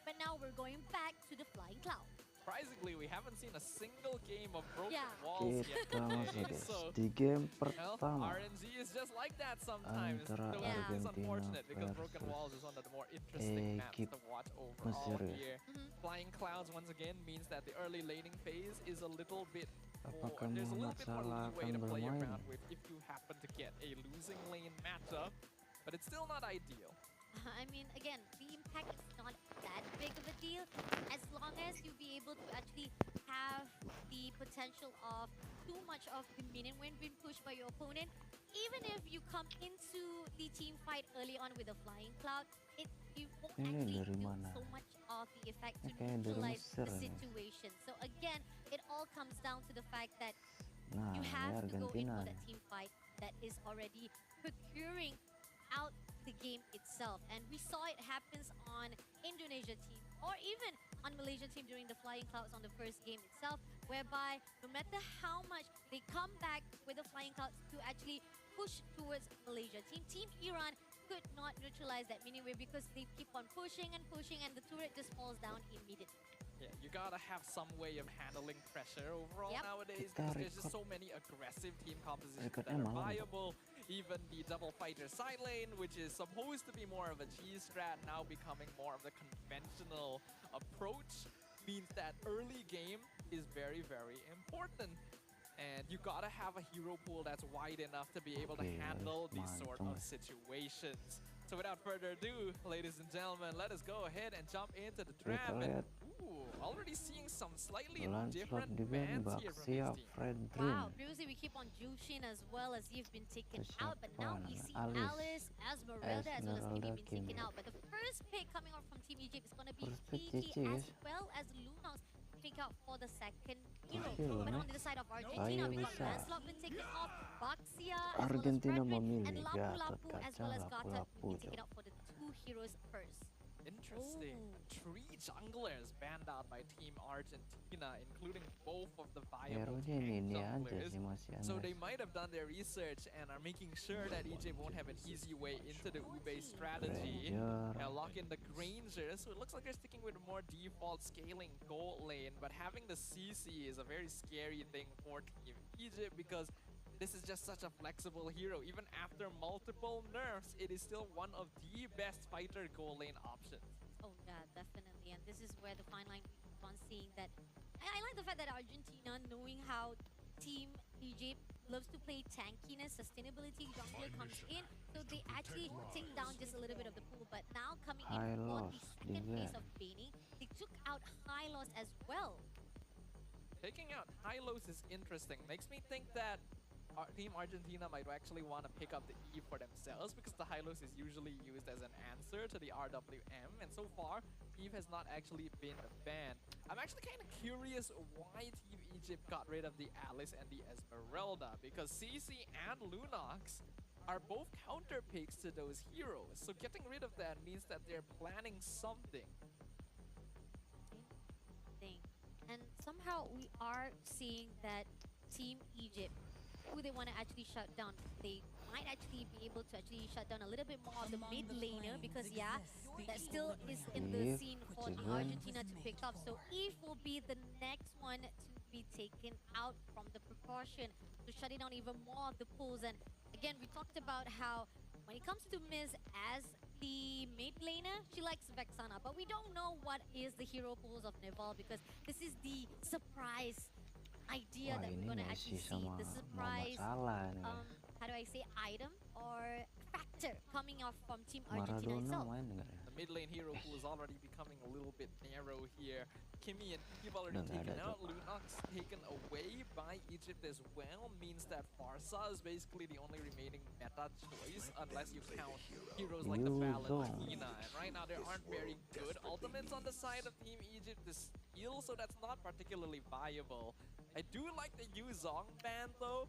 But now we're going back to the Flying Cloud. Surprisingly, we haven't seen a single game of broken Yeah. walls yet Kita masuk today. guys So, di game well, pertama RNG is just like that sometimes. antara Though Yeah. it's Argentina unfortunate because broken walls is versus one of the more interesting maps Ekip to watch overall Mesir. here. Flying clouds once again means that the early laning phase is a little bit more, Apakah there's a little Muhammad bit more Salah leeway akan to play bermain? around with if you happen to get a losing lane matchup, but it's still not ideal. I mean, again, the impact is not that big of a deal as long as you be able to actually have the potential of too much of the minion when being pushed by your opponent. Even if you come into the team fight early on with a flying cloud, you won't Ini actually dari do mana? so much of the effect to Kayaknya dari neutralize Mesir the nih. situation. So again, it all comes down to the fact that Nah, you ini have to go in Argentina for nih. that team fight that is already procuring out the game itself. And we saw it happens on Indonesia team or even on Malaysia team during the Flying Clouds on the first game itself, whereby no matter how much they come back with the Flying Clouds to actually push towards Malaysia team, Team Iran could not neutralize that mini wave because they keep on pushing and pushing and the turret just falls down immediately. Yeah, you gotta have some way of handling pressure overall Yep. nowadays Kita because there's just record- so many aggressive team compositions that recordnya are malam. viable. Even the double fighter side lane, which is supposed to be more of a G strat, now becoming more of the conventional approach, means that early game is very, very important. And you gotta have a hero pool that's wide enough to be able to Okay, handle these sort mantap. of situations. So without further ado, ladies and gentlemen, let us go ahead and jump into the Kita trap. lihat Ooh, already seeing some slightly Lancelot different di band bands here from Baxia this team. Fredrin. Wow, previously we keep on Jushin as well as you've been taken Terus out, but now siapa we namanya? see Alice. Alice, Esmeralda, as well as Kimi Esmeralda, being taken Kimi. out. But the first pick coming out from Team Egypt is going to be First pick PG Cici, as guys. well as Lunox pick out for the second hero. Cici loh, But Nek. on the side of Argentina, we got bisa. Lancelot been taken off, Baxia as well as Argentina Fredrin, memilih and Lapu-Lapu Gatot as well as Kaca, Gata Lapu-Lapu, being taken Cok. out for the two heroes first. Interesting. Ooh. 3 junglers banned out by Team Argentina, including both of the viable Hero-nya tank ini aja junglers. sih masih So aneh. they might have done their research and are making sure that Egypt won't have an easy way into the Ube strategy. Granger. Now lock in the Granger, so it looks like they're sticking with a more default scaling gold lane, but having the CC is a very scary thing for Team Egypt because this is just such a flexible hero. Even after multiple nerfs, it is still one of the best fighter gold lane options. Oh yeah, definitely. And this is where the fine line we keep on seeing that. I like the fact that Argentina, knowing how Team Egypt loves to play tankiness, sustainability, jungler comes in, so they actually take down just a little bit of the pool. But now coming in High for the loss, second phase yeah. of Baining, they took out High Loss as well. Taking out Hylos is interesting. Makes me think that Team Argentina might actually want to pick up the E for themselves because the Hylos is usually used as an answer to the RWM, and so far, Eve has not actually been banned. I'm actually kind of curious why Team Egypt got rid of the Alice and the Esmeralda, because CC and Lunox are both counter picks to those heroes, so getting rid of that means that they're planning something. Thing. And somehow we are seeing that Team Egypt, who they want to actually shut down, they might actually be able to actually shut down a little bit more of the mid laner because yeah, that still is in the Iesf scene for the Wec25. Argentina to pick up. So Iesf will be the next one to be taken out from the proportion to shutting down even more of the pools. And again, we talked about how when it comes to Miz as the mid laner, she likes Vexana, but we don't know what is the hero pools of Neval because this is the surprise idea Wah, that we're ini gonna Messi actually see. sama The Muhammad surprise, Salah nih. how do I say, item or factor coming off from Team Argentina Maradona itself. main nggak ya? The mid lane hero pool is already becoming a little bit narrow here. Kimi and Eve Udah already nggak taken ada, out. Cok. Lunox taken away by Egypt as well, means that Farsa is basically the only remaining meta choice unless you count heroes like the Valentina. And right now there aren't very good ultimates on the side of Team Egypt to steal, so that's not particularly viable. I do like the Yu Zong ban though.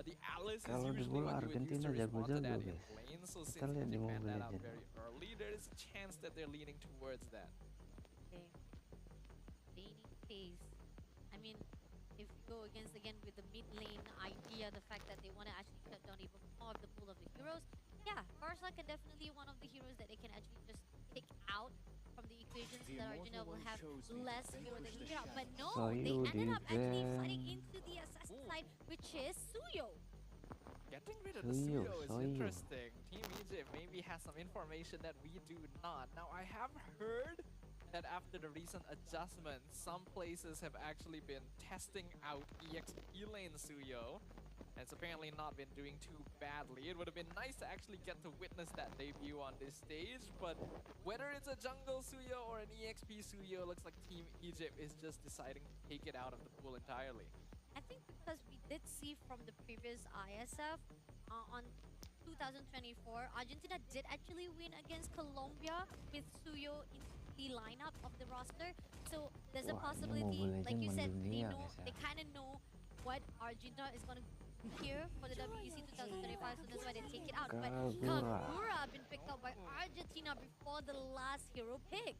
The Alice is Kalau di usually bola what you would use to Argentina respond to that jago-jago, in guys. lane, so Kita since lihat di Egypt banned Mobile that out Legends. very early, there is a chance that they're leaning towards that. Okay. Laning phase. I mean, if you go against again with the mid lane idea, the fact that they want to actually shut down even more of the pool of the heroes, yeah, Farsa can definitely one of the heroes that they can actually just pick out from the equation. visions that Argentina will have less hero than Hira. But no, Sayu they ended up actually Diven. fighting into the assassin side, which is Suyo. Getting rid of the Suyo, Suyo is Suyo. interesting. Team Egypt maybe has some information that we do not. Now, I have heard that after the recent adjustments, some places have actually been testing out EXP lane Suyo. And it's apparently not been doing too badly. It would have been nice to actually get to witness that debut on this stage, but whether it's a jungle Suyo or an EXP Suyo, looks like Team Egypt is just deciding to take it out of the pool entirely. I think because we did see from the previous ISF on 2024, Argentina did actually win against Colombia with Suyo in the lineup of the roster. So there's a Wah, ini possibility, Mobile like you Legends said, they mendunia, know, guys, ya. they kind of know what Argentina is going to here for the WEC 2025, so that's why they take it out. But Kagura. Kagura been picked up by Argentina before the last hero pick.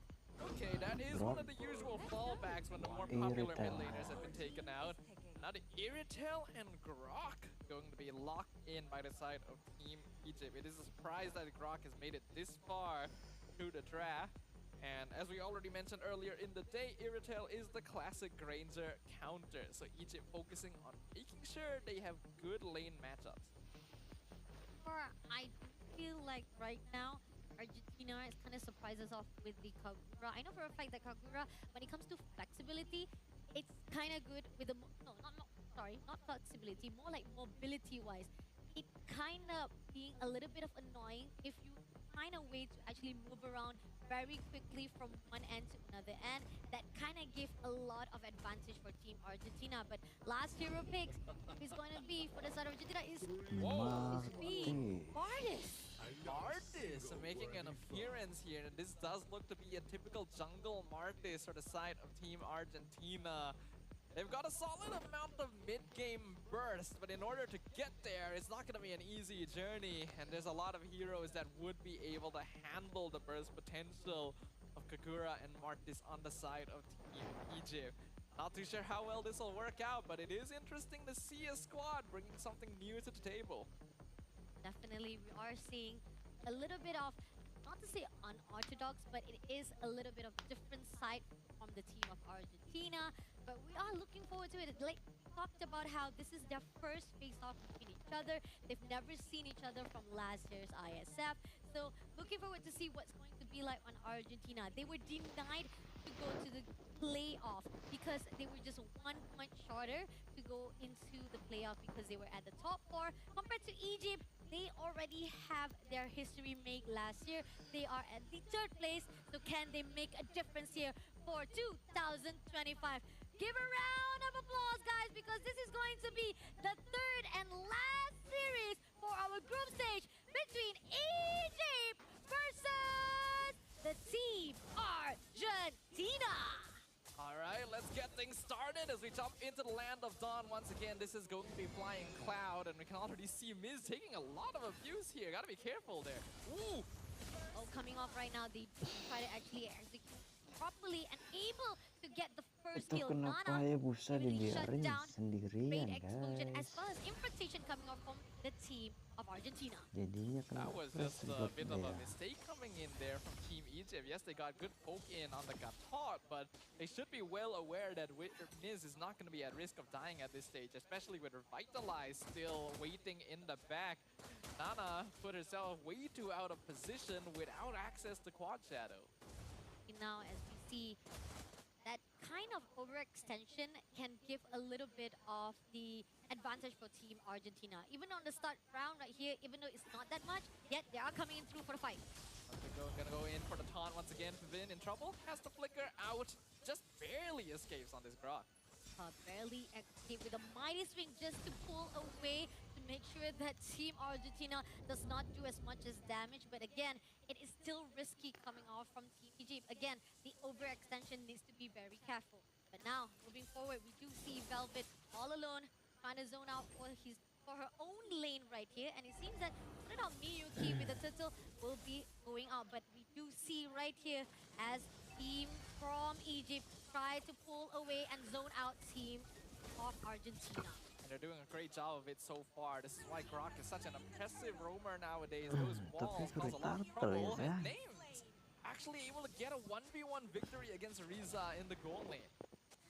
Okay, that is one of the usual fallbacks when the more popular mid laners have been taken out. Now the Iritel and Grok going to be locked in by the side of Team Egypt. It is a surprise that Grok has made it this far through the draft. And as we already mentioned earlier in the day, Iritel is the classic Granger counter. So Egypt focusing on making sure they have good lane matchups. I feel like right now, Argentina is kind of surprises off with the Kagura. I know for a fact that Kagura, when it comes to flexibility, it's kind of good with the not flexibility, more like mobility-wise. It kind of being a little bit of annoying if you find a way to actually move around very quickly from one end to another end. That kind of gives a lot of advantage for Team Argentina. But last hero picks is going to be for the side of Argentina is Marty. Martis making an appearance here, and this does look to be a typical jungle Martis for the side of Team Argentina. They've got a solid amount of mid-game burst, but in order to get there, it's not going to be an easy journey. And there's a lot of heroes that would be able to handle the burst potential of Kagura and Martis on the side of Team Egypt. Not too sure how well this will work out, but it is interesting to see a squad bringing something new to the table. Definitely, we are seeing a little bit of, not to say unorthodox, but it is a little bit of different side from the team of Argentina. But we are looking forward to it. Like we talked about how this is their first face-off between each other. They've never seen each other from last year's ISF. So looking forward to see what's going to be like on Argentina. They were denied to go to the playoff because they were just 1 point shorter to go into the playoff because they were at the top 4. Compared to Egypt, they already have their history made last year. They are at the 3rd place. So can they make a difference here for 2025? Give a round of applause, guys, because this is going to be the 3rd and last series for our group stage between Egypt versus the Team Argentina. All right, let's get things started as we jump into the land of Dawn. Once again, this is going to be Flying Cloud, and we can already see Miz taking a lot of abuse here. Gotta be careful there. Ooh. Oh, coming off right now, they try to actually execute properly and able to get the first Itu kill. kenapa Nana ya Busa really shut dibiarin down sendirian, Great explosion as guys. well as infiltration coming off from the team of Argentina. Jadinya That kenapa was just a sebut bit of a dia? mistake coming in there from Team Egypt. Yes, they got good poke in on the Gatot, but they should be well aware that Miz is not going to be at risk of dying at this stage, especially with Revitalize still waiting in the back. Nana put herself way too out of position without access to Quad Shadow. Now, as we see, that kind of overextension can give a little bit of the advantage for Team Argentina. Even on the start round right here, even though it's not that much, yet they are coming in through for the fight. Gonna go in for the taunt once again. Pavin in trouble, has to flicker out, just barely escapes on this Grok. Barely escaped with a mighty swing just to pull away to make sure that Team Argentina does not do as much as damage. But again, it is still risky coming off from Team Egypt. Again, the overextension needs to be very careful. But now, moving forward, we do see Velvet all alone, trying to zone out for her own lane right here. And it seems that Miyuki with the turtle will be going out. But we do see right here as team from Egypt try to pull away and zone out team of Argentina. And they're doing a great job of it so far. This is why Grok is such an impressive roamer nowadays. Those walls cause a lot of trouble. And Names actually able to get a 1v1 victory against Riza in the goal lane.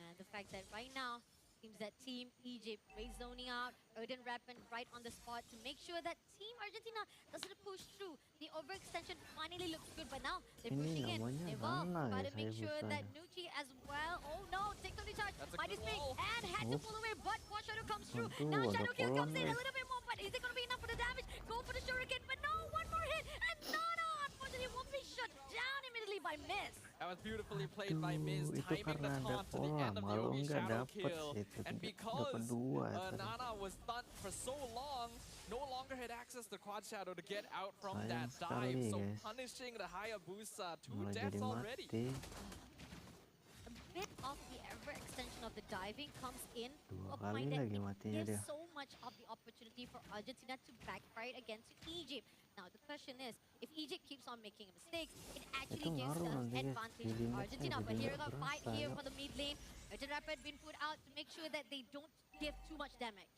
And the fact that right now, seems that Team Egypt is zoning out, Odin Rapin right on the spot to make sure that Team Argentina doesn't push through. The overextension finally looks good, but now they're Ini pushing in. namanya Evolve, Nana ya, gotta saya make sure that bukan. Nucci as well. Oh no, takes on the charge. That's a Mighty good Spring wall. and had to Oops. pull away, but Quad Shadow comes through. Aduh, Now ada Shadow Kill polon comes in a nih. little bit more, but is it gonna be enough for the damage? Go for the Shuriken, but no, one more hit, and Nana unfortunately will be shut down immediately by Miss. That was beautifully played by Miz, Aduh, itu timing the karena ada taunt to the pola. end of the Kalau Yogi enggak Shadow dapet kill. sih itu And dapat because 2 tadi. Nana was stunned for so long, no longer had access to Quad Shadow to get out from Sayang that sekali, dive. So guys. punishing the Hayabusa, 2 Malah deaths jadi already. mati. A bit of the overextension of the diving comes in to Dua a point kali that lagi it matinya gives dia. so much of the opportunity for Argentina to backfire against Egypt. Now the question is, if Egypt keeps on making mistakes, it actually gives ngaruh us nanti, guys. advantage Di to limit Argentina. saya But jadi here nggak the fight berasa, here yuk. for the mid lane. Urgent Rapid been put out to make sure that they don't give too much damage.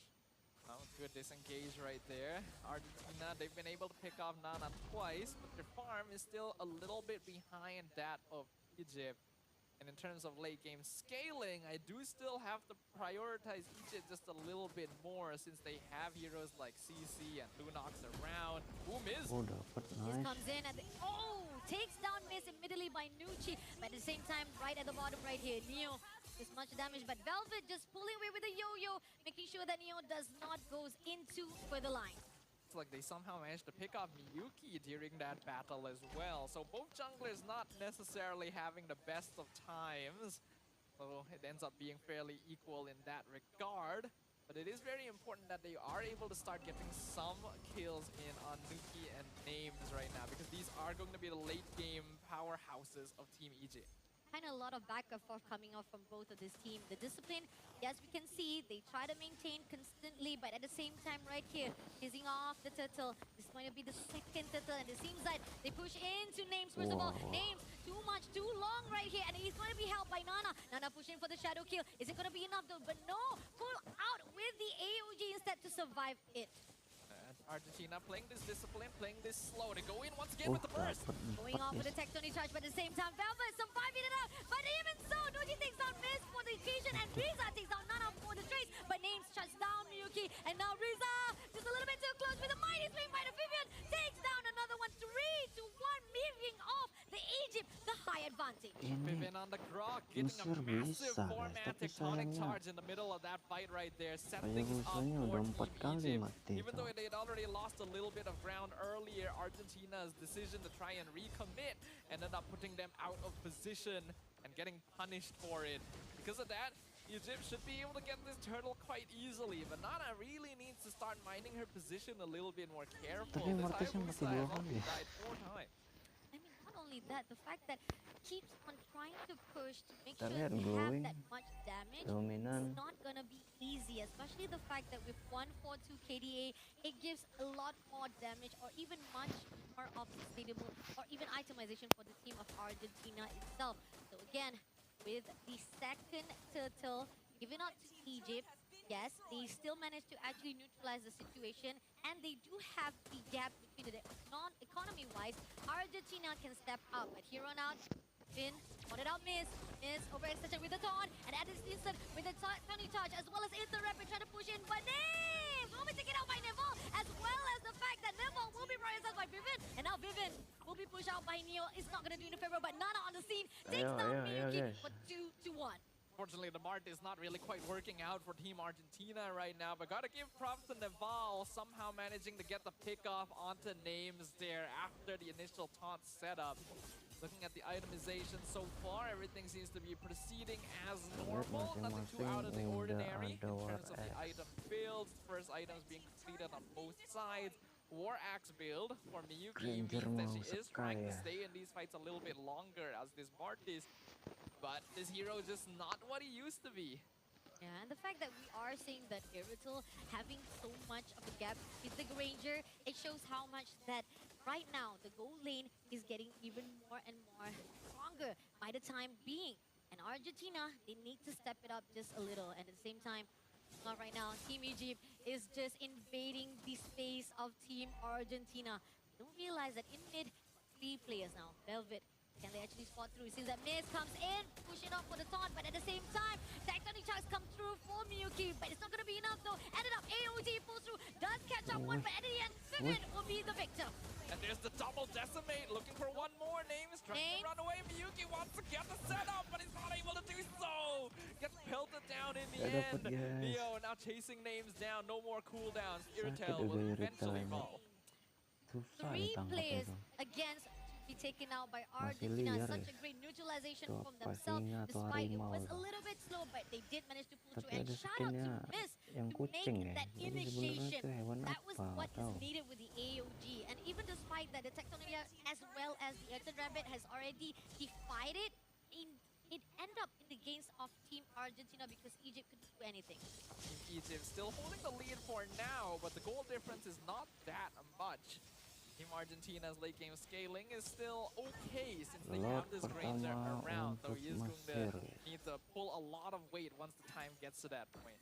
Oh, good disengage right there. Argentina, they've been able to pick off Nana twice, but their farm is still a little bit behind that of Egypt. And in terms of late game scaling, I do still have to prioritize Egypt just a little bit more since they have heroes like CC and Lunox around. Ooh, Miz! Oh, dapat This nice. comes in at the takes down Miss immediately by Nucci, but at the same time, right at the bottom right here, Neo is much damage, but Velvet just pulling away with a yo-yo, making sure that Neo does not goes into further line. It's like they somehow managed to pick off Miyuki during that battle as well. So both junglers not necessarily having the best of times. So it ends up being fairly equal in that regard. But it is very important that they are able to start getting some kills in on Nuki and Names right now, because these are going to be the late game powerhouses of Team Egypt. Kind of a lot of back and forth coming off from both of this team. The discipline, yes, we can see they try to maintain constantly, but at the same time right here, chasing off the turtle. This is going to be the second turtle, and it seems like they push into Names first of all. Wow. Names, too much, too long right here, and he's going to be helped by Nana. Nana pushing for the shadow kill. Is it going to be enough though? But no, pull out with the AOG instead to survive it. Argentina playing this discipline, playing this slow. They go in once again with the burst. dapat Going 4 off with guys. the Tectonic charge, but at the same time, Velvet surviving it out. But even so, Nuji takes down Miz for the occasion, and Riza takes down Nana for the trace. But Names shuts down Miyuki, and now Riza just a little bit too close with the mighty swing by the Vivian. Takes down another one, 3-1, moving off the Egypt, the high advantage. Ini Vivian on the grok, getting a Mesir massive bisa, guys, 4-man tapi tectonic sayangnya charge in the middle of that fight right there, set things up Hayabusanya for udah 4 kali Team Egypt. mati Even itu. though they had already lost a little bit of ground earlier, Argentina's decision to try and recommit ended up putting them out of position and getting punished for it. Because of that, Egypt should be able to get this turtle quite easily, but Nana really needs to start minding her position a little bit more careful. Tapi This Marquez yang mati Hayabusa 2 has kali already ya. died 4 times. I mean, not only that, the fact that keeps on trying to push to make Kita sure lihat they have glowing, that much damage. dominan. It's not gonna be easy, especially the fact that with 142 KDA, it gives a lot more damage or even much more of sustainable or even itemization for the team of Argentina itself. So again, with the second turtle given out to Egypt, yes, they still managed to actually neutralize the situation, and they do have the gap between the non-economy-wise. Argentina can step up, but here on out, Finn wanted out Miss overextension with the taunt, and at this instant with the Tony touch as well as Inter Rapid trying to push in, but Names will be taken out by Neville, as well as the fact that Neville will be prioritized by Vivian, and now Vivian will be pushed out by Neo. It's not gonna do any favor, but Nana on the scene takes down Miyuki guys. for 2-1. Unfortunately, the Mart is not really quite working out for Team Argentina right now, but gotta give props to Naval, somehow managing to get the pick off onto Names there after the initial taunt setup. Looking at the itemization so far, everything seems to be proceeding as normal. Nothing too out of the ordinary in terms of the item builds. First items being completed on both sides. War Axe build for Miyuki means that she is trying to stay in these fights a little bit longer as this Martis. But this hero is just not what he used to be. Yeah, and the fact that we are seeing that Irital having so much of a gap with the Granger, it shows how much that right now the gold lane is getting even more and more stronger by the time being. And Argentina, they need to step it up just a little. And at the same time, not right now, Team Egypt is just invading the space of Team Argentina. Don't realize that in mid, 3 players now. Velvet, Can they actually spot through? It seems that Miz comes in, pushing up for the taunt, but at the same time, tectonic charge come through for Miyuki, but it's not going to be enough though. Ended up AOD pulls through, does catch up one, but at the end, Vivid will be the victor. And there's the double decimate, looking for one more. Names trying to run away. Miyuki wants to get the setup, but he's not able to do so. Gets pelted down in the end. Neo now chasing Names down, no more cooldowns. Irritel will eventually fall. Three players against be taken out by Argentina. Such a great neutralization from themselves, despite it was a little bit slow, but they did manage to pull through. And shout out to Miz to make that initiation. That was what is needed with the AOG. And even despite that, the Tectonia as well as the Earthen Rabbit has already defied it. It ended up in the gains of Team Argentina because Egypt couldn't do anything. Team Egypt still holding the lead for now, but the goal difference is not that much. Team Argentina's late game scaling is still okay since they have this Granger around, though he is going to need to pull a lot of weight once the time gets to that point.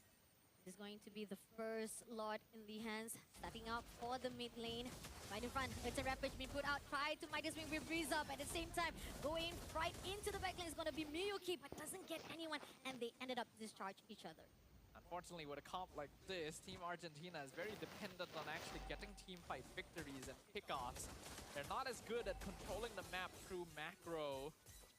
This is going to be the first Lord in the hands, stepping out for the mid lane. Right in front, it's a Rampage being put out, try to Midas wing with Breeze up. At the same time, going right into the back lane is going to be Miyuki, but doesn't get anyone, and they ended up discharge each other. Unfortunately, with a comp like this, Team Argentina is very dependent on actually getting teamfight victories and pickoffs. They're not as good at controlling the map through macro,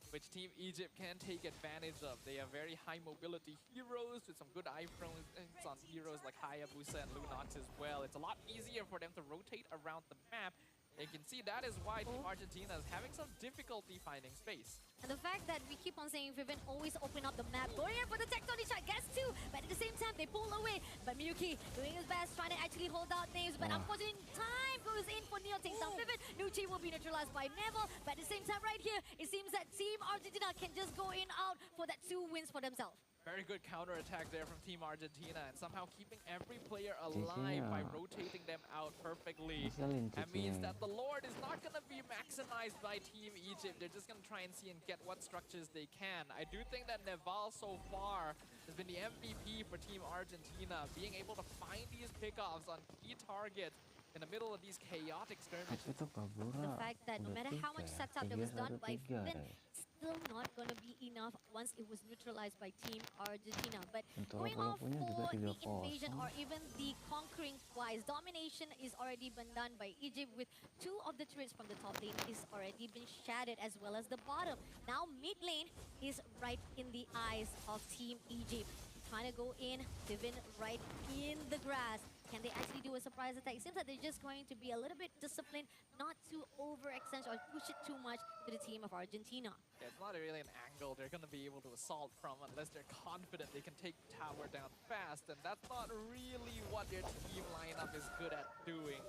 which Team Egypt can take advantage of. They have very high mobility heroes with some good iframes on heroes like Hayabusa and Lunox as well. It's a lot easier for them to rotate around the map. You can see that is why Team Argentina is having some difficulty finding space. And the fact that we keep on saying Vivian always open up the map, going in for the tectonic shot, gets two, but at the same time they pull away. But Miyuki doing his best, trying to actually hold out Names, but unfortunately time goes in for Neo, takes down Vivian. Nucci will be neutralized by Neville, but at the same time right here, it seems that Team Argentina can just go in out for that 2 wins for themselves. Very good counter-attack there from Team Argentina, and somehow keeping every player alive by rotating them out perfectly. That means that the Lord is not going to be maximized by Team Egypt. They're just going to try and see and get what structures they can. I do think that Neval so far has been the MVP for Team Argentina, being able to find these pickoffs on key targets in the middle of these chaotic skirmishes. The fact that no matter how much setup that was done by Vivian, still not going to be enough once it was neutralized by Team Argentina. But going off for the invasion or even the conquering wise, domination is already been done by Egypt with 2 of the turrets from the top lane is already been shattered as well as the bottom. Now mid lane is right in the eyes of Team Egypt. Trying to go in, Vivian right in the grass. Can they actually do a surprise attack? It seems like they're just going to be a little bit disciplined, not to overextend or push it too much to the team of Argentina. Yeah, it's not really an angle they're going to be able to assault from unless they're confident they can take the tower down fast, and that's not really what their team lineup is good at doing.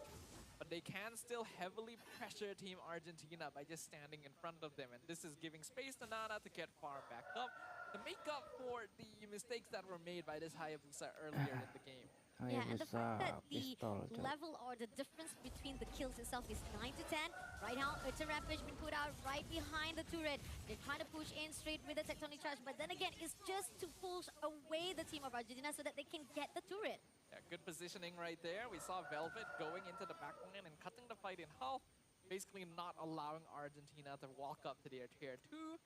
But they can still heavily pressure Team Argentina by just standing in front of them, and this is giving space to Nana to get far back up to make up for the mistakes that were made by this Hayabusa earlier in the game. Yeah, and the fact that the level or the difference between the kills itself is 9 to 10. Right now, it's a Rampage being put out right behind the turret. They're trying to push in straight with the tectonic charge, but then again, it's just to push away the team of Argentina so that they can get the turret. Yeah, good positioning right there. We saw Velvet going into the back line and cutting the fight in half, basically not allowing Argentina to walk up to their tier 2.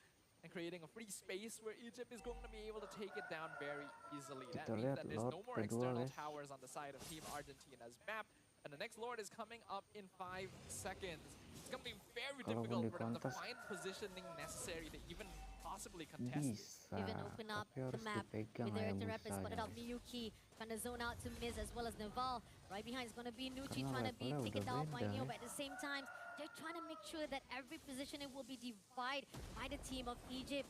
And creating a free space where Egypt is going to be able to take it down very easily. That means that there's no more external towers on the side of Team Argentina's map. And the next Lord is coming up in 5 seconds. It's going to be very difficult for them to find positioning necessary to even possibly contest. Even open up the map with their Rapid spotted out Miyuki, trying to zone out to Miz as well as Naval. Right behind is going to be Nucci trying to be taken down by Neo, but at the same time, they're trying to make sure that every positioning will be divided by the team of Egypt.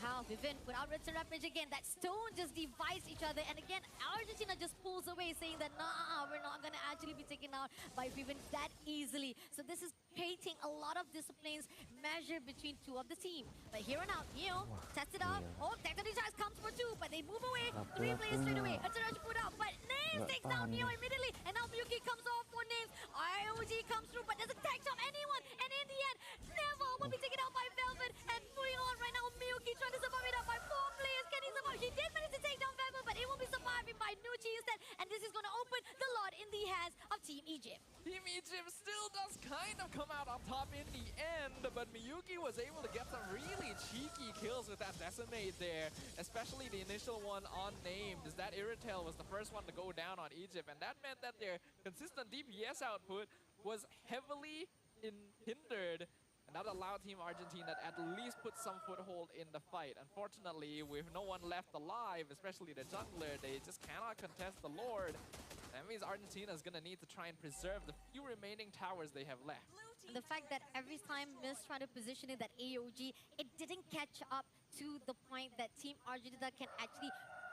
Somehow, Vivian without Ritzer Rampage again, that stone just divides each other. And again, Argentina just pulls away, saying that, nah, we're not going to actually be taken out by Vivian that easily. So this is painting a lot of disciplines measured between 2 of the team. But here and out, Neo tests it out. Oh, tectonic charge comes for 2, but they move away. 3 players straight away. Ritzer Rampage put out, but Names takes down Neo immediately. And now Miyuki comes off for Names. IOG comes through, but doesn't tag jump anyone. And in the end, Neville will be taken out by Velvet. And moving on right now, Miyuki trying to survive it up by 4 players. Can he survive? He did manage to take down Velvet, but it will be surviving by Nucci instead. And this is going to open the lot in the hands of Team Egypt. Team Egypt still does kind of come out on top in the end, but but Miyuki was able to get some really cheeky kills with that Decimate there, especially the initial one on names. That Irritel was the first one to go down on Egypt, and that meant that their consistent DPS output was heavily hindered. And that allowed Team Argentina to at least put some foothold in the fight. Unfortunately, with no one left alive, especially the jungler, they just cannot contest the Lord. That means Argentina is going to need to try and preserve the few remaining towers they have left. And the fact that every time Miss tried to position in that AOG, it didn't catch up to the point that Team Argentina can actually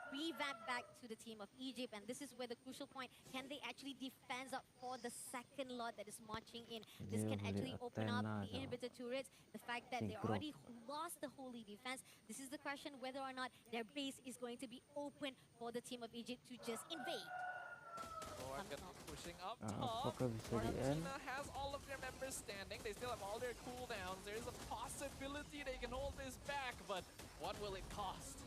revamp back to the team of Egypt. And this is where the crucial point, can they actually defend up for the second lot that is marching in? This can actually open up the inhibitor turrets. The fact that they already lost the holy defense, this is the question whether or not their base is going to be open for the team of Egypt to just invade. Lord gonna be pushing up top. Argentina has all of their members standing. They still have all their cooldowns. There's a possibility they can hold this back, but what will it cost?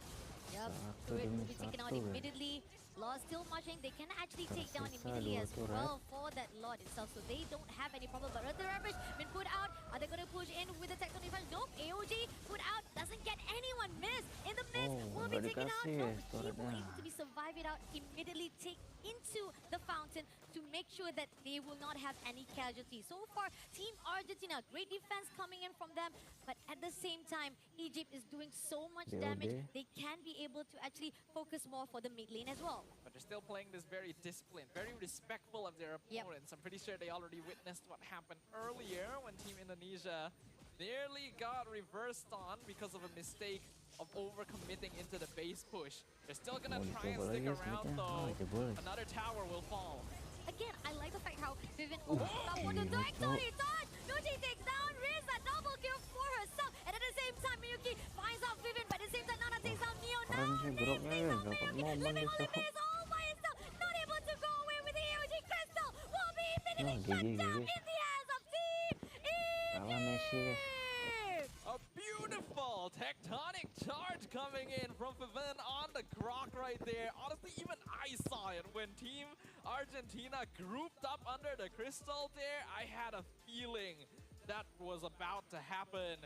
Yep, turret will be taken out immediately. Law still marching. They can actually take down immediately as well for that lot itself, so they don't have any problem. But Earth Rampage been put out. Are they going to push in with the tectonic defense? Nope. AOG put out. Doesn't get anyone. Miss. In the miss. Will be taken out. No, but he will able to be survive it out. Immediately take into the fountain to make sure that they will not have any casualties. So far, Team Argentina, great defense coming in from them. But at the same time, Egypt is doing so much damage. They can be able to actually focus more for the mid lane as well. But they're still playing this very disciplined, very respectful of their opponents. I'm pretty sure they already witnessed what happened earlier when Team Indonesia nearly got reversed on because of a mistake of overcommitting into the base push. They're still gonna try and stick around though. Another tower will fall. Again, I like the fact how Vivian opens up for the direct Tony touch! Nuji takes down Riz, a double kill for herself. And at the same time, Miyuki finds out Vivian, but at the same time, Nana takes out Neo. Now, Niz takes out Miyuki, living only Miz all by himself. Not able to go away with the AOG Crystal. Will be immediately shut down in the hands of Team Egypt. A beautiful tectonic charge coming in from Vivian on the Grok right there. Honestly, even I saw it when Team Argentina grouped up under the crystal there. I had a feeling that was about to happen,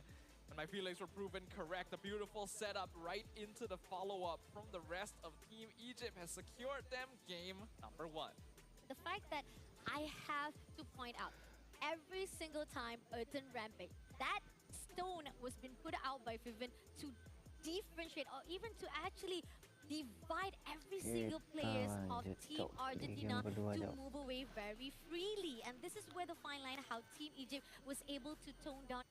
and my feelings were proven correct. A beautiful setup right into the follow-up from the rest of Team Egypt has secured them game number 1. The fact that I have to point out, every single time Earthen Rampage, that stone was been put out by Vivian to differentiate or even to actually divide every single players of Team Argentina to move away very freely. And this is where the fine line how Team Egypt was able to tone down